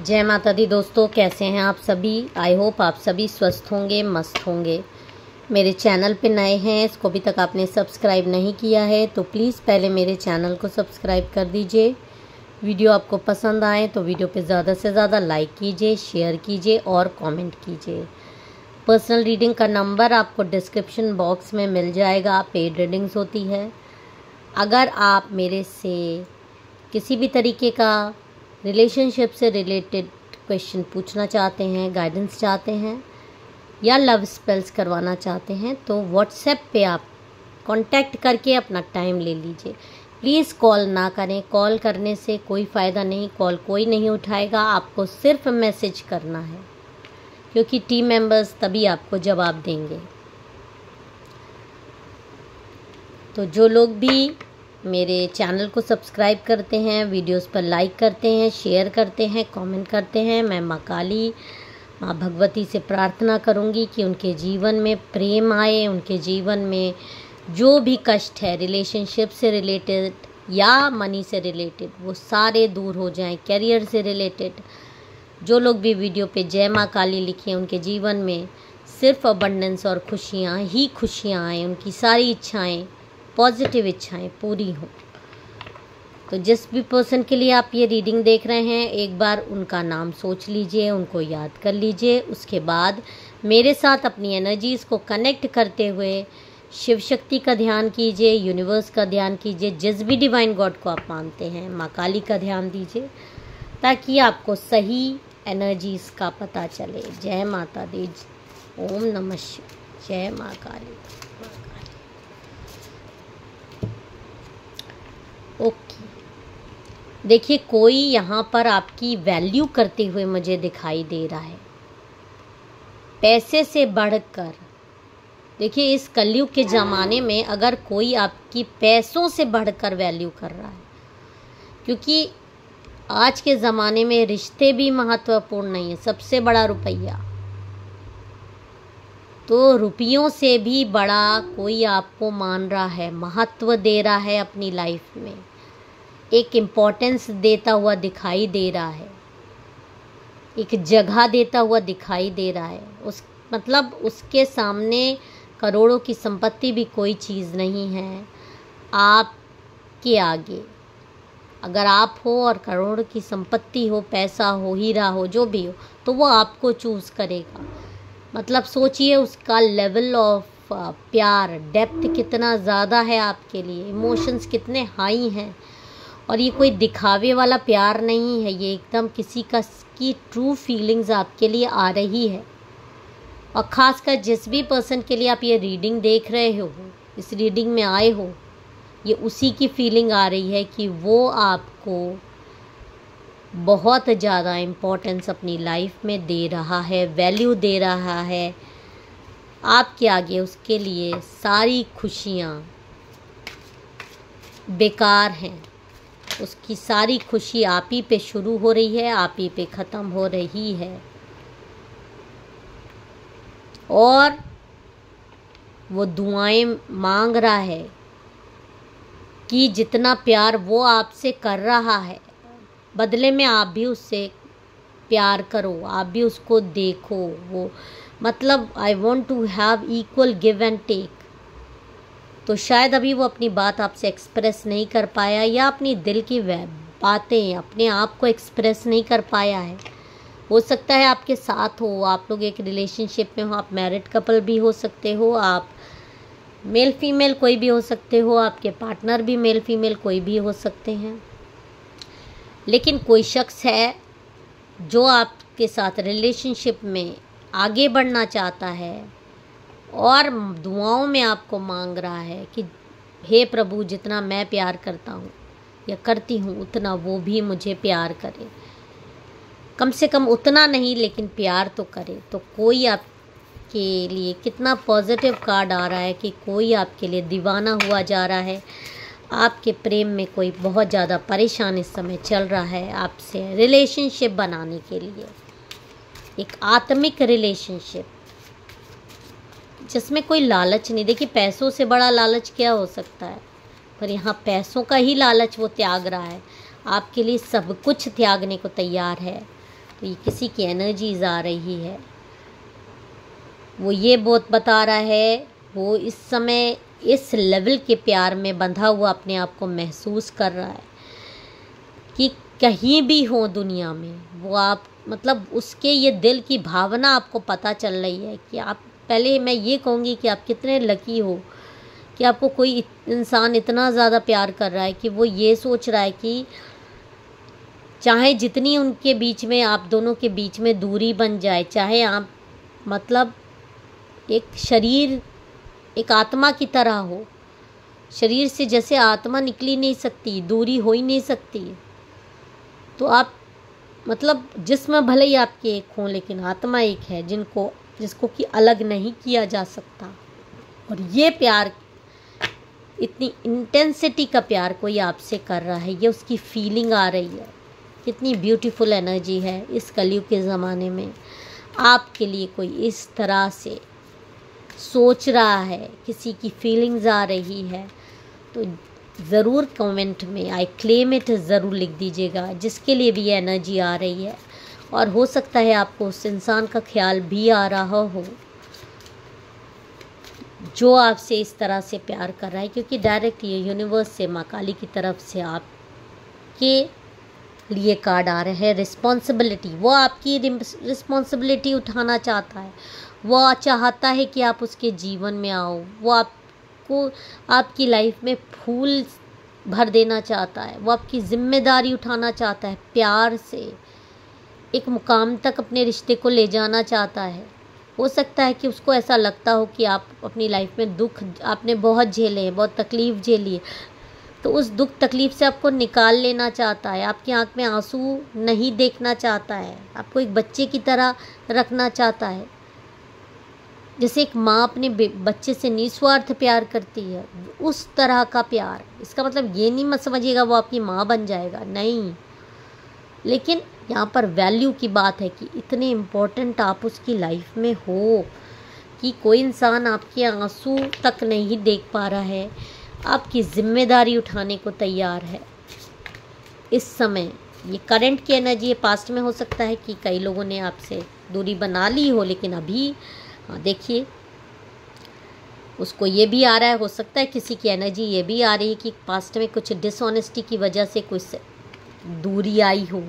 जय माता दी दोस्तों, कैसे हैं आप सभी। आई होप आप सभी स्वस्थ होंगे, मस्त होंगे। मेरे चैनल पे नए हैं, इसको अभी तक आपने सब्सक्राइब नहीं किया है तो प्लीज़ पहले मेरे चैनल को सब्सक्राइब कर दीजिए। वीडियो आपको पसंद आए तो वीडियो पे ज़्यादा से ज़्यादा लाइक कीजिए, शेयर कीजिए और कमेंट कीजिए। पर्सनल रीडिंग का नंबर आपको डिस्क्रिप्शन बॉक्स में मिल जाएगा। पेड रीडिंग्स होती है। अगर आप मेरे से किसी भी तरीके का रिलेशनशिप से रिलेटेड क्वेश्चन पूछना चाहते हैं, गाइडेंस चाहते हैं या लव स्पेल्स करवाना चाहते हैं तो व्हाट्सएप पे आप कांटेक्ट करके अपना टाइम ले लीजिए। प्लीज़ कॉल ना करें, कॉल करने से कोई फ़ायदा नहीं, कॉल कोई नहीं उठाएगा। आपको सिर्फ मैसेज करना है क्योंकि टीम मेंबर्स तभी आपको जवाब देंगे। तो जो लोग भी मेरे चैनल को सब्सक्राइब करते हैं, वीडियोस पर लाइक करते हैं, शेयर करते हैं, कमेंट करते हैं, मैं माँ काली, माँ भगवती से प्रार्थना करूँगी कि उनके जीवन में प्रेम आए, उनके जीवन में जो भी कष्ट है रिलेशनशिप से रिलेटेड या मनी से रिलेटेड वो सारे दूर हो जाएं। करियर से रिलेटेड जो लोग भी वीडियो पे जय माँ काली लिखे, उनके जीवन में सिर्फ अबंडेंस और खुशियाँ ही खुशियाँ आएँ, उनकी सारी इच्छाएं, पॉजिटिव इच्छाएं पूरी हों। तो जिस भी पर्सन के लिए आप ये रीडिंग देख रहे हैं, एक बार उनका नाम सोच लीजिए, उनको याद कर लीजिए। उसके बाद मेरे साथ अपनी एनर्जीज़ को कनेक्ट करते हुए शिव शक्ति का ध्यान कीजिए, यूनिवर्स का ध्यान कीजिए, जिस भी डिवाइन गॉड को आप मानते हैं, माँ काली का ध्यान दीजिए ताकि आपको सही एनर्जीज़ का पता चले। जय माता दी, ओम नमः शिवाय, जय माँ काली। ओके, देखिए कोई यहाँ पर आपकी वैल्यू करते हुए मुझे दिखाई दे रहा है, पैसे से बढ़कर। देखिए इस कलयुग के ज़माने में अगर कोई आपकी पैसों से बढ़कर वैल्यू कर रहा है, क्योंकि आज के ज़माने में रिश्ते भी महत्वपूर्ण नहीं है, सबसे बड़ा रुपया। तो रुपयों से भी बड़ा कोई आपको मान रहा है, महत्व दे रहा है, अपनी लाइफ में एक इम्पोर्टेंस देता हुआ दिखाई दे रहा है, एक जगह देता हुआ दिखाई दे रहा है। मतलब उसके सामने करोड़ों की संपत्ति भी कोई चीज़ नहीं है आपके आगे। अगर आप हो और करोड़ की संपत्ति हो, पैसा हो, हीरा हो, जो भी हो, तो वो आपको चूज़ करेगा। मतलब सोचिए उसका लेवल ऑफ प्यार, डेप्थ कितना ज़्यादा है आपके लिए, इमोशंस कितने हाई हैं। और ये कोई दिखावे वाला प्यार नहीं है, ये एकदम किसी की ट्रू फीलिंग्स आपके लिए आ रही है। और ख़ासकर जिस भी पर्सन के लिए आप ये रीडिंग देख रहे हो, इस रीडिंग में आए हो, ये उसी की फीलिंग आ रही है कि वो आपको बहुत ज़्यादा इम्पोर्टेंस अपनी लाइफ में दे रहा है, वैल्यू दे रहा है। आपके आगे उसके लिए सारी खुशियाँ बेकार हैं, उसकी सारी खुशी आप ही पे शुरू हो रही है, आप ही पे ख़त्म हो रही है। और वो दुआएं मांग रहा है कि जितना प्यार वो आपसे कर रहा है, बदले में आप भी उससे प्यार करो, आप भी उसको देखो। वो मतलब I want to have equal give and take. तो शायद अभी वो अपनी बात आपसे एक्सप्रेस नहीं कर पाया या अपनी दिल की बातें अपने आप को एक्सप्रेस नहीं कर पाया है। हो सकता है आपके साथ हो, आप लोग एक रिलेशनशिप में हो, आप मैरिड कपल भी हो सकते हो, आप मेल फीमेल कोई भी हो सकते हो, आपके पार्टनर भी मेल फीमेल कोई भी हो सकते हैं। लेकिन कोई शख्स है जो आपके साथ रिलेशनशिप में आगे बढ़ना चाहता है और दुआओं में आपको मांग रहा है कि हे प्रभु, जितना मैं प्यार करता हूँ या करती हूँ उतना वो भी मुझे प्यार करे। कम से कम उतना नहीं लेकिन प्यार तो करे। तो कोई आपके लिए कितना पॉजिटिव कार्ड आ रहा है कि कोई आपके लिए दीवाना हुआ जा रहा है। आपके प्रेम में कोई बहुत ज़्यादा परेशान इस समय चल रहा है आपसे रिलेशनशिप बनाने के लिए, एक आत्मिक रिलेशनशिप जिसमें कोई लालच नहीं। देखिए पैसों से बड़ा लालच क्या हो सकता है, पर यहाँ पैसों का ही लालच वो त्याग रहा है, आपके लिए सब कुछ त्यागने को तैयार है। तो ये किसी की एनर्जीज आ रही है। वो ये बहुत बता रहा है, वो इस समय इस लेवल के प्यार में बंधा हुआ अपने आप को महसूस कर रहा है कि कहीं भी हो दुनिया में वो आप, मतलब उसके ये दिल की भावना आपको पता चल रही है कि आप, पहले मैं ये कहूँगी कि आप कितने लकी हो कि आपको कोई इंसान इतना ज़्यादा प्यार कर रहा है कि वो ये सोच रहा है कि चाहे जितनी उनके बीच में, आप दोनों के बीच में दूरी बन जाए, चाहे आप मतलब एक शरीर एक आत्मा की तरह हो, शरीर से जैसे आत्मा निकली नहीं सकती, दूरी हो ही नहीं सकती, तो आप मतलब जिस्म भले ही आपके एक हों लेकिन आत्मा एक है जिसको कि अलग नहीं किया जा सकता। और ये प्यार, इतनी इंटेंसिटी का प्यार कोई आपसे कर रहा है, ये उसकी फीलिंग आ रही है। कितनी ब्यूटीफुल एनर्जी है इस कलयुग के ज़माने में। आपके लिए कोई इस तरह से सोच रहा है, किसी की फीलिंग्स आ रही है, तो ज़रूर कमेंट में आई क्लेम इट ज़रूर लिख दीजिएगा, जिसके लिए भी ये एनर्जी आ रही है। और हो सकता है आपको उस इंसान का ख्याल भी आ रहा हो जो आपसे इस तरह से प्यार कर रहा है, क्योंकि डायरेक्ट ये यूनिवर्स से, माँ काली की तरफ से आपके लिए कार्ड आ रहे हैं। रिस्पॉन्सिबिलिटी, वो आपकी रिस्पॉन्सिबिलिटी उठाना चाहता है, वो चाहता है कि आप उसके जीवन में आओ, वो आपको आपकी लाइफ में फूल भर देना चाहता है, वो आपकी जिम्मेदारी उठाना चाहता है, प्यार से एक मुकाम तक अपने रिश्ते को ले जाना चाहता है। हो सकता है कि उसको ऐसा लगता हो कि आप अपनी लाइफ में दुख आपने बहुत झेले हैं, बहुत तकलीफ़ झेली है, तो उस दुख तकलीफ़ से आपको निकाल लेना चाहता है, आपकी आंख में आंसू नहीं देखना चाहता है, आपको एक बच्चे की तरह रखना चाहता है, जैसे एक माँ अपने बच्चे से निस्वार्थ प्यार करती है, उस तरह का प्यार। इसका मतलब ये नहीं मत समझिएगा वो आपकी माँ बन जाएगा, नहीं, लेकिन यहाँ पर वैल्यू की बात है कि इतने इम्पोर्टेंट आप उसकी लाइफ में हो कि कोई इंसान आपके आंसू तक नहीं देख पा रहा है, आपकी जिम्मेदारी उठाने को तैयार है इस समय। ये करंट की एनर्जी है, पास्ट में हो सकता है कि कई लोगों ने आपसे दूरी बना ली हो, लेकिन अभी देखिए उसको ये भी आ रहा है, हो सकता है किसी की एनर्जी ये भी आ रही है कि पास्ट में कुछ डिसऑनेस्टी की वजह से कुछ दूरी आई हो।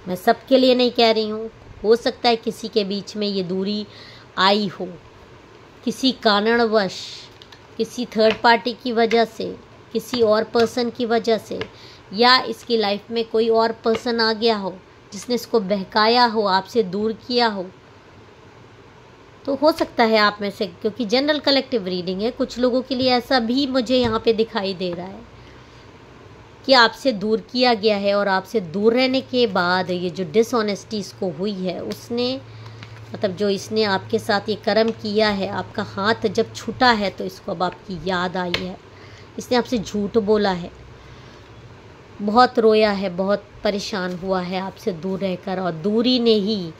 मैं सबके लिए नहीं कह रही हूँ, हो सकता है किसी के बीच में ये दूरी आई हो किसी कारणवश, किसी थर्ड पार्टी की वजह से, किसी और पर्सन की वजह से, या इसकी लाइफ में कोई और पर्सन आ गया हो जिसने इसको बहकाया हो, आपसे दूर किया हो। तो हो सकता है आप में से, क्योंकि जनरल कलेक्टिव रीडिंग है, कुछ लोगों के लिए ऐसा भी मुझे यहाँ पे दिखाई दे रहा है कि आपसे दूर किया गया है, और आपसे दूर रहने के बाद ये जो डिसऑनेस्टी इसको हुई है, उसने मतलब जो इसने आपके साथ ये कर्म किया है, आपका हाथ जब छूटा है तो इसको अब आपकी याद आई है, इसने आपसे झूठ बोला है, बहुत रोया है, बहुत परेशान हुआ है आपसे दूर रहकर। और दूरी ने ही,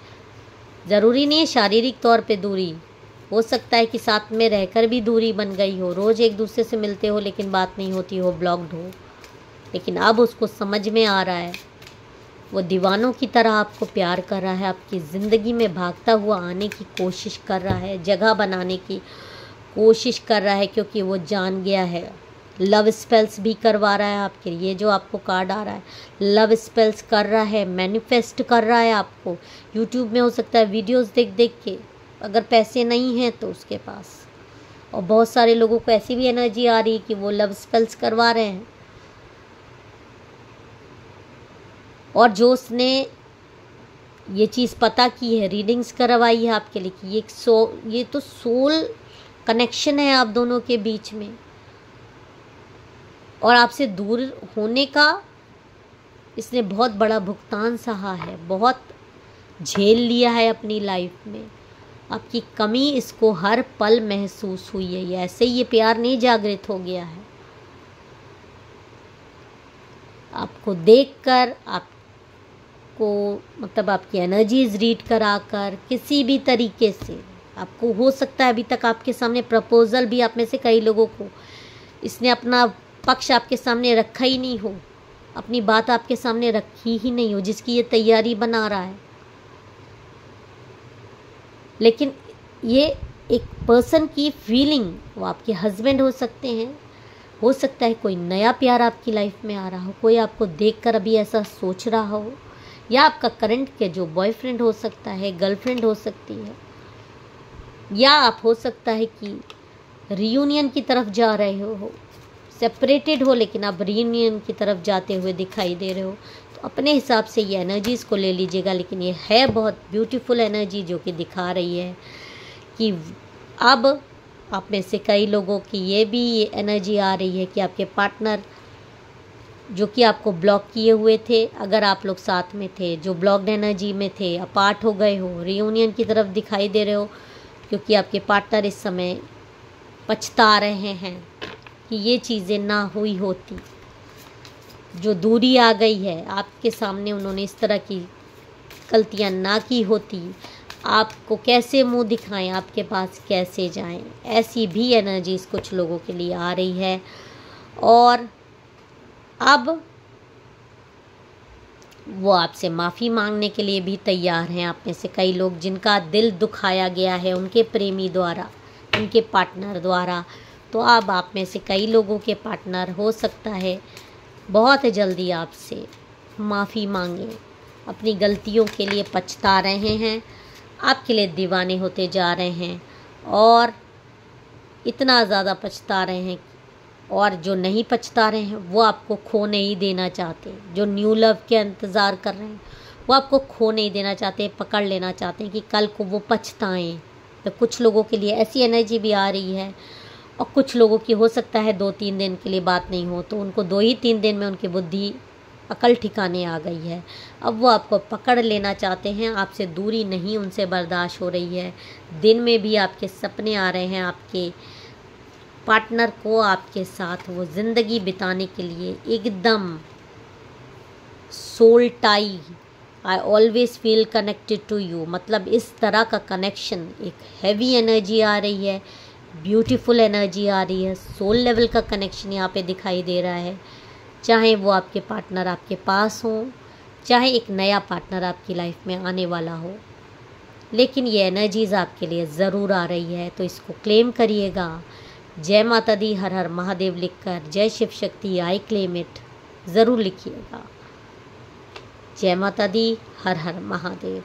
ज़रूरी नहीं है शारीरिक तौर पे दूरी, हो सकता है कि साथ में रहकर भी दूरी बन गई हो, रोज़ एक दूसरे से मिलते हो लेकिन बात नहीं होती हो, ब्लॉक्ड हो, लेकिन अब उसको समझ में आ रहा है, वो दीवानों की तरह आपको प्यार कर रहा है, आपकी ज़िंदगी में भागता हुआ आने की कोशिश कर रहा है, जगह बनाने की कोशिश कर रहा है, क्योंकि वो जान गया है। लव स्पेल्स भी करवा रहा है आपके, ये जो आपको कार्ड आ रहा है लव स्पेल्स कर रहा है, मैनिफेस्ट कर रहा है आपको। यूट्यूब में हो सकता है वीडियोस देख देख के, अगर पैसे नहीं हैं तो उसके पास, और बहुत सारे लोगों को ऐसी भी एनर्जी आ रही है कि वो लव स्पेल्स करवा रहे हैं। और जो उसने ये चीज़ पता की है, रीडिंग्स करवाई है आपके लिए कि ये तो सोल कनेक्शन है आप दोनों के बीच में, और आपसे दूर होने का इसने बहुत बड़ा भुगतान सहा है, बहुत झेल लिया है अपनी लाइफ में, आपकी कमी इसको हर पल महसूस हुई है। ऐसे ही ये प्यार नहीं जागृत हो गया है, आपको देखकर, आपको मतलब आपकी एनर्जीज रीड कराकर, किसी भी तरीके से आपको, हो सकता है अभी तक आपके सामने प्रपोजल भी, आप में से कई लोगों को इसने अपना पक्ष आपके सामने रखा ही नहीं हो, अपनी बात आपके सामने रखी ही नहीं हो, जिसकी ये तैयारी बना रहा है। लेकिन ये एक पर्सन की फीलिंग, वो आपके हस्बैंड हो सकते हैं, हो सकता है कोई नया प्यार आपकी लाइफ में आ रहा हो, कोई आपको देखकर अभी ऐसा सोच रहा हो, या आपका करंट के जो बॉयफ्रेंड हो सकता है, गर्लफ्रेंड हो सकती है, या आप हो सकता है कि रियूनियन की तरफ जा रहे हो, सेपरेटेड हो लेकिन आप रियूनियन की तरफ जाते हुए दिखाई दे रहे हो। तो अपने हिसाब से ये एनर्जीज़ को ले लीजिएगा, लेकिन ये है बहुत ब्यूटीफुल एनर्जी जो कि दिखा रही है कि अब आप में से कई लोगों की ये भी एनर्जी आ रही है कि आपके पार्टनर जो कि आपको ब्लॉक किए हुए थे, अगर आप लोग साथ में थे, जो ब्लॉक्ड एनर्जी में थे, अपार्ट हो गए हो, रियूनियन की तरफ दिखाई दे रहे हो, क्योंकि आपके पार्टनर इस समय पछता रहे हैं कि ये चीज़ें ना हुई होती। जो दूरी आ गई है आपके सामने, उन्होंने इस तरह की गलतियां ना की होती, आपको कैसे मुंह दिखाएं, आपके पास कैसे जाएं, ऐसी भी एनर्जीज कुछ लोगों के लिए आ रही है। और अब वो आपसे माफ़ी मांगने के लिए भी तैयार हैं। आप में से कई लोग जिनका दिल दुखाया गया है उनके प्रेमी द्वारा, उनके पार्टनर द्वारा, तो अब आप में से कई लोगों के पार्टनर हो सकता है बहुत जल्दी आपसे माफ़ी मांगे, अपनी गलतियों के लिए पछता रहे हैं, आपके लिए दीवाने होते जा रहे हैं और इतना ज़्यादा पछता रहे हैं। और जो नहीं पछता रहे हैं वो आपको खो नहीं देना चाहते, जो न्यू लव के इंतज़ार कर रहे हैं वो आपको खो नहीं देना चाहते, पकड़ लेना चाहते हैं कि कल को वो पछताएं। तो कुछ लोगों के लिए ऐसी एनर्जी भी आ रही है, और कुछ लोगों की हो सकता है 2-3 दिन के लिए बात नहीं हो, तो उनको 2 ही 3 दिन में उनकी बुद्धि अकल ठिकाने आ गई है। अब वो आपको पकड़ लेना चाहते हैं, आपसे दूरी नहीं उनसे बर्दाश्त हो रही है। दिन में भी आपके सपने आ रहे हैं, आपके पार्टनर को आपके साथ वो ज़िंदगी बिताने के लिए एकदम soul tie, I always feel connected to you, मतलब इस तरह का कनेक्शन, एक हैवी एनर्जी आ रही है, ब्यूटीफुल एनर्जी आ रही है, सोल लेवल का कनेक्शन यहाँ पे दिखाई दे रहा है। चाहे वो आपके पार्टनर आपके पास हो, चाहे एक नया पार्टनर आपकी लाइफ में आने वाला हो, लेकिन ये एनर्जीज़ आपके लिए ज़रूर आ रही है, तो इसको क्लेम करिएगा। जय माता दी, हर हर महादेव लिखकर जय Shiv Shakti I claim it ज़रूर लिखिएगा। जय माता दी, हर हर महादेव।